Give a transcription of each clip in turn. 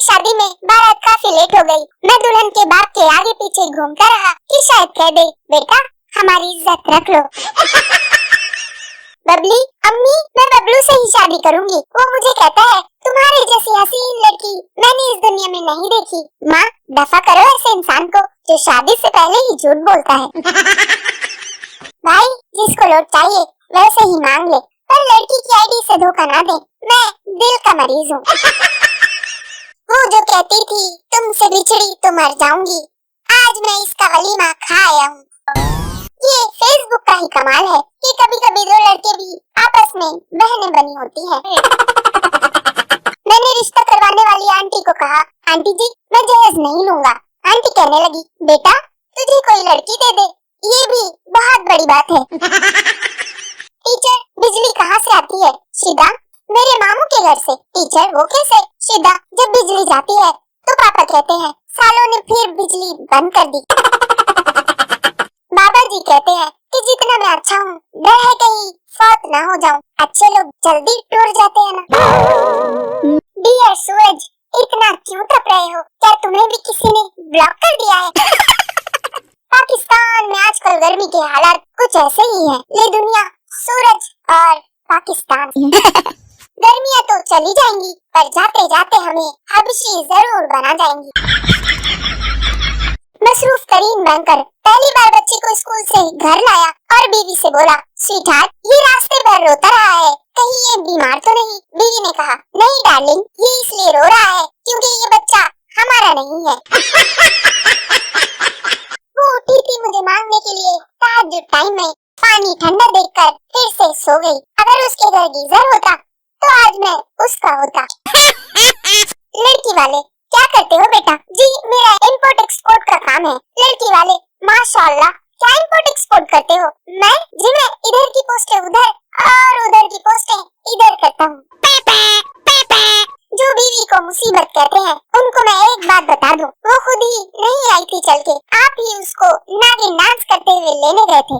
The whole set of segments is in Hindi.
शादी में बारात काफी लेट हो गई। मैं दुल्हन के बाप के आगे पीछे घूमता रहा कि शायद कह दे बेटा हमारी इज्जत रख लो। बबली, अम्मी मैं बबलू से ही शादी करूंगी। वो मुझे कहता है तुम्हारे जैसी हसीन लड़की मैंने इस दुनिया में नहीं देखी। माँ दफा करो ऐसे इंसान को जो शादी से पहले ही झूठ बोलता है। भाई जिसको लोट चाहिए वैसे ही मांग ले, पर लड़की की आईडी से धोखा ना दे, मैं दिल का मरीज हूँ। वो जो कहती थी तुमसे बिछड़ी तो मर जाऊंगी, आज मैं इसका वलीमा खा आया हूँ। ये फेसबुक का ही कमाल है कि कभी कभी दो लड़के भी आपस में बहनें बनी होती हैं। मैंने रिश्ता करवाने वाली आंटी को कहा आंटी जी मैं जहेज नहीं लूंगा। आंटी कहने लगी बेटा तुझे कोई लड़की दे दे, ये भी बहुत बड़ी बात है। टीचर बिजली कहाँ से आती है? शिदा मेरे मामू के घर से। टीचर वो कैसे? शिदा जब बिजली जाती है तो पापा कहते हैं सालों ने फिर बिजली बंद कर दी। बाबा जी कहते हैं कि जितना मैं अच्छा हूँ डर है कहीं फौत ना हो जाऊं। अच्छे लोग जल्दी टूट जाते हैं ना। डियर सूरज इतना क्यों तप रहे हो? क्या तुम्हें भी किसी ने ब्लॉक कर दिया है? पाकिस्तान में आजकल गर्मी के हालात कुछ ऐसे ही हैं। ये दुनिया सूरज और पाकिस्तान। गर्मियाँ तो चली जाएंगी पर जाते जाते हमें हबशी जरूर बना जाएंगी। मसरूफ तरीन बैंकर पहली बार बच्चे को स्कूल से घर लाया और बीवी से बोला स्वीटहार्ट ये रास्ते भर रोता रहा है, कहीं ये बीमार तो नहीं? बीवी ने कहा नहीं डार्लिंग ये इसलिए रो रहा है क्योंकि ये बच्चा हमारा नहीं है। वो उठी थी मुझे मांगने के लिए तहज्जुद टाइम में, पानी ठंडा देखकर फिर से सो गई। अगर उसके घर गीजर होता तो आज मैं उसका होता। लड़की वाले क्या करते हो बेटा? जी मेरा इंपोर्ट एक्सपोर्ट का काम है। लड़की वाले माशाल्लाह क्या इंपोर्ट एक्सपोर्ट करते हो? मैं इधर की पोस्टें उधर और उधर की पोस्टें इधर करता हूँ। जो बीवी को मुसीबत कहते हैं उनको मैं एक बात बता दूं, वो खुद ही नहीं आई थी चल के, आप ही उसको नागिन डांस करते हुए लेने गए थे।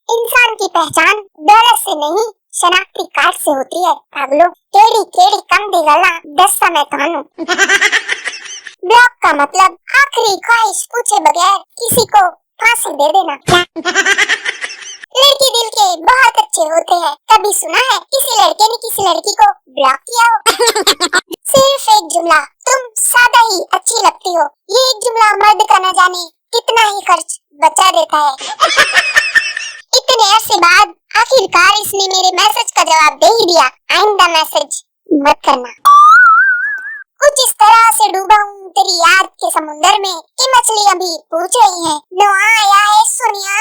इंसान की पहचान दौलत से नहीं शनाख्ती कार्ड से होती है। पागलो केड़ी केड़ी कम दी गल्ला दस्सा मैं थानू। ब्लॉक का मतलब आखिरी ख्वाहिश पूछे बगैर किसी को फांसी दे देना। लड़की दिल के बहुत अच्छे होते हैं। कभी सुना है किसी लड़के ने किसी लड़की को ब्लॉक किया हो? सिर्फ एक जुमला तुम सादा ही अच्छी लगती हो, ये एक जुमला मर्द का न जाने कितना ही खर्च बचा देता है। इतने अरसे बाद आखिरकार इसने मेरे मैसेज का जवाब दे ही दिया। आइंदा मैसेज मत करना। कुछ इस तरह से डूबा हूँ तेरी याद के समुंदर में कि मछलियाँ भी पूछ रही हैं नुआ आया है सुनिया।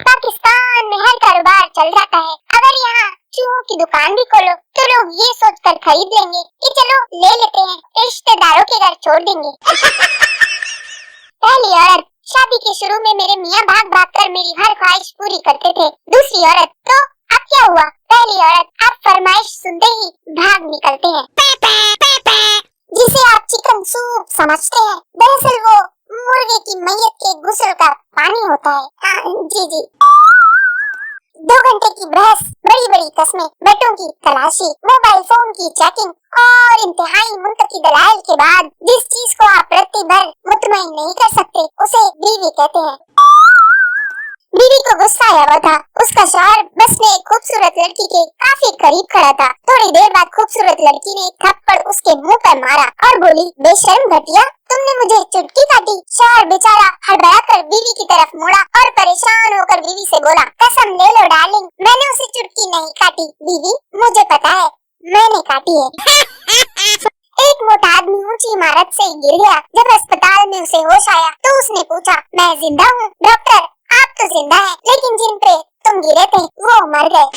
पाकिस्तान में हर कारोबार चल जाता है। अगर यहाँ चूहों की दुकान भी खोलो तो लोग ये सोचकर खरीद लेंगे कि चलो ले लेते हैं, रिश्तेदारों के घर छोड़ देंगे। पहली औरत शादी के शुरू में मेरे मियाँ भाग भाग कर मेरी हर ख्वाहिश पूरी करते थे। दूसरी औरत तो अब क्या हुआ, पहली औरत अब फरमाइश सुनते ही भाग निकलते हैं। जिसे आप चिकन सूप समझते हैं, दरअसल वो मुर्गे की मैयत के गुस्ल का पानी होता है। जी 2 घंटे की बहस, बड़ी बड़ी कस्में, बेटों की तलाशी, मोबाइल फोन की चेकिंग और इंतहाई मुंतकी दलाइल के बाद जिस चीज को आप रत्ती भर मुतमईन नहीं कर सकते उसे बीवी कहते हैं। बीवी को गुस्सा आया हुआ था। उसका शौहर बस में एक खूबसूरत लड़की के काफी करीब खड़ा था। थोड़ी देर बाद खूबसूरत लड़की ने थप्पड़ उसके मुंह पर मारा और बोली बेशर्म घटिया तुमने मुझे चुटकी काटी। शौहर बेचारा हड़बड़ा कर बीवी की तरफ मुड़ा और परेशान होकर बीवी से बोला कसम ले लो डार्लिंग मैंने उसे चुटकी नहीं काटी। बीवी मुझे पता है मैंने काटी है। एक मोटा आदमी ऊंची इमारत से गिर गया। जब अस्पताल में उसे होश आया तो उसने पूछा मैं जिंदा हूँ? डॉक्टर आप तो जिंदा हैं, लेकिन जिन पे तुम गिरे थे वो मर गए।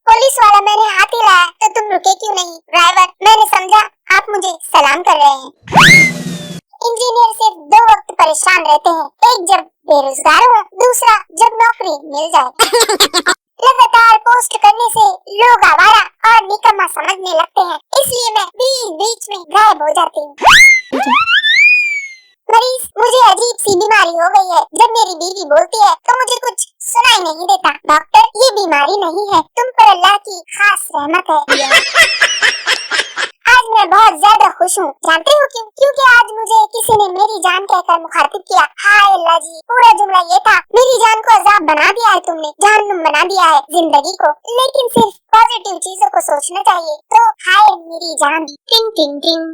पुलिस वाला मैंने हाथ हिलाया तो तुम रुके क्यों नहीं? ड्राइवर मैंने समझा आप मुझे सलाम कर रहे हैं। इंजीनियर सिर्फ 2 वक्त परेशान रहते हैं, एक जब बेरोजगार हो, दूसरा जब नौकरी मिल जाए। लगातार पोस्ट करने से लोग आवारा और निकम्मा समझने लगते हैं, इसलिए मैं बीच में गायब हो जाती हूँ। मरीज मुझे अजीब सी बीमारी हो गई है। जब मेरी बीवी बोलती है तो मुझे कुछ सुनाई नहीं देता। डॉक्टर ये बीमारी नहीं है, तुम पर अल्लाह की खास रहमत है। जानते हो क्यों? क्योंकि आज मुझे किसी ने मेरी जान कहकर मुखातिब किया। हाय अल्लाह जी, पूरा जुमला ये था, मेरी जान को अजाब बना दिया है तुमने, जहन्नुम बना दिया है जिंदगी को, लेकिन सिर्फ पॉजिटिव चीजों को सोचना चाहिए। तो हाय मेरी जान। टिंग टिंग टिंग।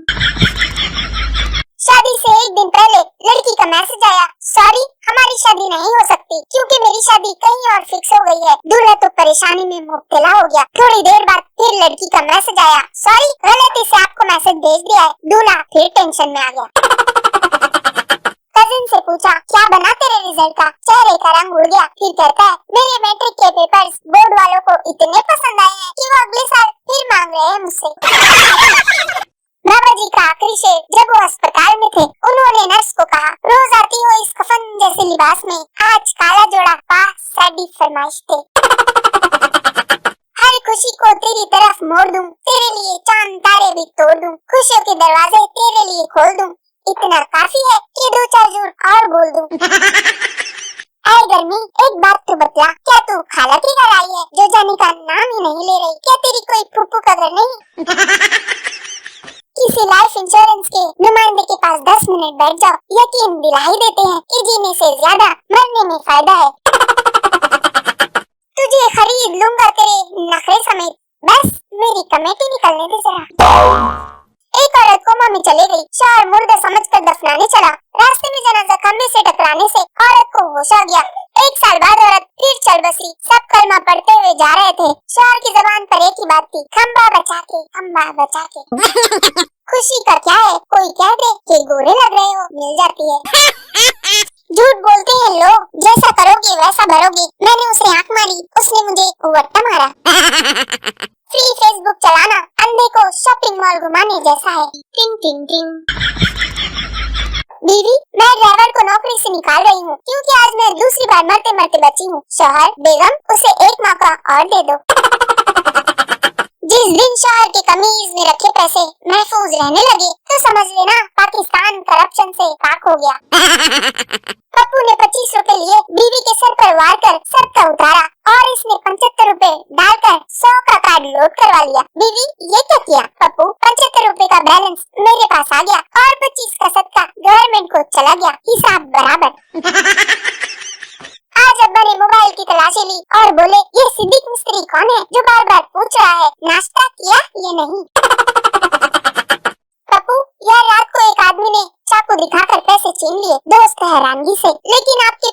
शादी से एक दिन पहले लड़की का मैसेज आया, सॉरी हमारी शादी नहीं हो सकती क्योंकि मेरी शादी कहीं और फिक्स हो गई है। दूल्हा तो परेशानी में मुब्तला हो गया। थोड़ी देर बाद फिर लड़की का मैसेज आया, सॉरी गलती से आपको मैसेज भेज दिया है। दूल्हा फिर टेंशन में आ गया। कजिन से पूछा, क्या बना तेरे रिजल्ट का? चेहरे का रंग उड़ गया। फिर कहता है, मेरे मैट्रिक के पेपर्स बोर्ड वालों को इतने पसंद आए हैं कि वो अगले साल फिर मांग रहे हैं मुझसे। बाबा जी का आखिरी शेर जब वो अस्पताल में थे, उन्होंने नर्स को कहा, रोज आती हो इस कफन जैसे लिबास में, आज काला जोड़ा पा साडी फरमाइश थे। हर खुशी को तेरी तरफ मोड़ दूं, तेरे लिए चांद तारे भी तोड़ दूं, खुशियों के दरवाजे तेरे लिए खोल दूं, इतना काफी है कि दो चार जोड़ और बोल दूं। ऐ गर्मी एक बात तो बतला, क्या तू खाला की घर आई है जो जाने का नाम ही नहीं ले रही? क्या तेरी कोई फूफू का घर नहीं? किसी लाइफ इंश्योरेंस के नुमाइंदे के पास 10 मिनट बैठ जाओ, यकीन दिला ही देते हैं कि जीने से ज्यादा मरने में फायदा है। तुझे खरीद लूंगा तेरे नखरे समेत, बस मेरी कमेटी निकलने दे जरा। एक औरत कोमा में चले गई, शौहर मुर्दा समझकर दफनाने चला। रास्ते में जनाजा खंबे से टकराने से औरत को होश आ गया। 1 साल बाद औरत फिर चल बसी। सब कलमा पढ़ते हुए जा रहे थे। शौहर की जुबान पर एक ही बात थी, खंबा बचा के, खंबा बचा के। खुशी का क्या है, कोई कह दे कि गोरे लग रहे हो, मिल जाती है। झूठ बोलते हैं लोग, जैसा करोगे वैसा भरोगे। मैंने उसे आंख मारी, उसने मुझे वट्टा मारा। फ्री फेसबुक चलाना अंधे को शॉपिंग मॉल घुमाने जैसा है। टिंग टिंग टिंग। बीवी, मैं ड्राइवर को नौकरी से निकाल रही हूँ क्योंकि आज मैं दूसरी बार मरते मरते बची हूँ। शौहर, बेगम उसे एक मौका और दे दो। जिस दिन शौहर के कमीज में रखे पैसे महफूज रहने लगे तो समझ लेना पाकिस्तान करप्शन से पाक हो गया। पप्पू ने 25 रुपए लिए, बीवी के सर पर वार कर सर का उतारा और इसने 75 रुपए डालकर 100 का कार्ड लोड करवा लिया। बीवी, ये क्या किया? पप्पू, 75 रुपए का बैलेंस मेरे पास आ गया और 25 का सदका गवर्नमेंट को चला गया, हिसाब बराबर। आज अब्बा ने मोबाइल की तलाशी ली और बोले, ये सिद्दीक मिस्त्री कौन है जो बार बार पूछ रहा है नाश्ता किया या नहीं? पप्पू, यार रात को एक आदमी ने चाकू दिखाकर पैसे छीन लिए। दोस्त हैरानगी से, लेकिन आपके